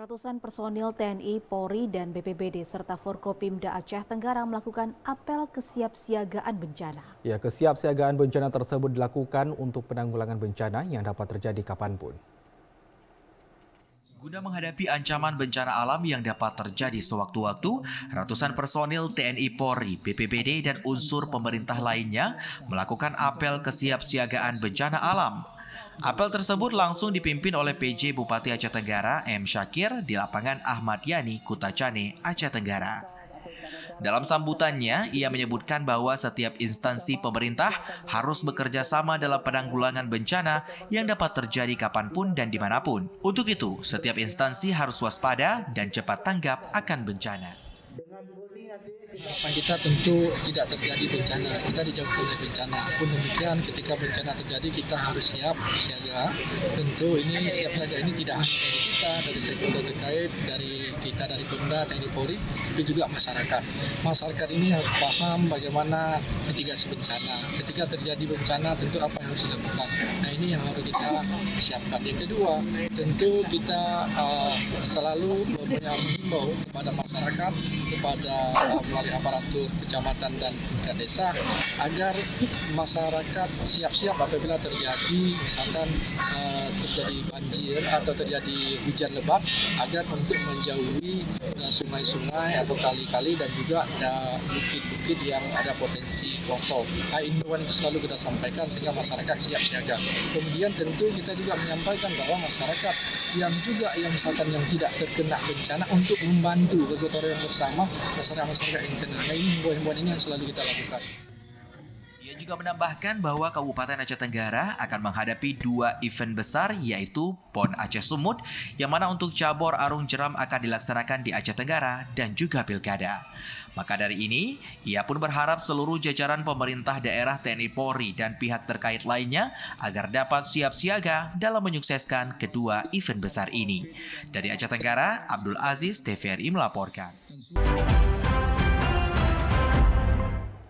Ratusan personil TNI, Polri, dan BPBD serta Forkopimda Aceh Tenggara melakukan apel kesiapsiagaan bencana. Ya, kesiapsiagaan bencana tersebut dilakukan untuk penanggulangan bencana yang dapat terjadi kapanpun. Guna menghadapi ancaman bencana alam yang dapat terjadi sewaktu-waktu, ratusan personil TNI Polri, BPBD, dan unsur pemerintah lainnya melakukan apel kesiapsiagaan bencana alam. Apel tersebut langsung dipimpin oleh PJ Bupati Aceh Tenggara M. Syakir di lapangan Ahmad Yani, Kutacane, Aceh Tenggara. Dalam sambutannya, ia menyebutkan bahwa setiap instansi pemerintah harus bekerja sama dalam penanggulangan bencana yang dapat terjadi kapanpun dan dimanapun. Untuk itu, setiap instansi harus waspada dan cepat tanggap akan bencana. Harapan kita tentu tidak terjadi bencana, kita dijauhkan dari bencana. Pun demikian ketika bencana terjadi kita harus siap siaga. Tentu ini siap siaga ini tidak hanya dari kita, dari sektor terkait, dari kita dari Pemda, TNI Polri, tapi juga masyarakat. Masyarakat ini harus paham bagaimana mitigasi bencana. Ketika terjadi bencana tentu apa yang harus dilakukan. Nah ini yang harus kita siapkan. Yang kedua, tentu kita selalu mengimbau kepada masyarakat, kepada melalui aparatur kecamatan dan tingkat desa agar masyarakat siap-siap apabila terjadi misalkan terjadi banjir atau terjadi hujan lebat agar untuk menjauhi sungai-sungai atau kali-kali dan juga ada bukit-bukit yang ada potensi longsor. Nah, imbauan itu selalu kita sampaikan sehingga masyarakat siap siaga. Kemudian tentu kita juga menyampaikan bahwa masyarakat yang misalkan yang tidak terkena bencana untuk membantu gotong royong bersama masyarakat yang kena. Nah, ini himbauan ini yang selalu kita lakukan. Ia juga menambahkan bahwa Kabupaten Aceh Tenggara akan menghadapi 2 event besar, yaitu PON Aceh Sumut, yang mana untuk cabur arung jeram akan dilaksanakan di Aceh Tenggara dan juga Pilkada. Maka dari ini, ia pun berharap seluruh jajaran pemerintah daerah TNI Polri dan pihak terkait lainnya agar dapat siap siaga dalam menyukseskan kedua event besar ini. Dari Aceh Tenggara, Abdul Aziz, TVRI melaporkan.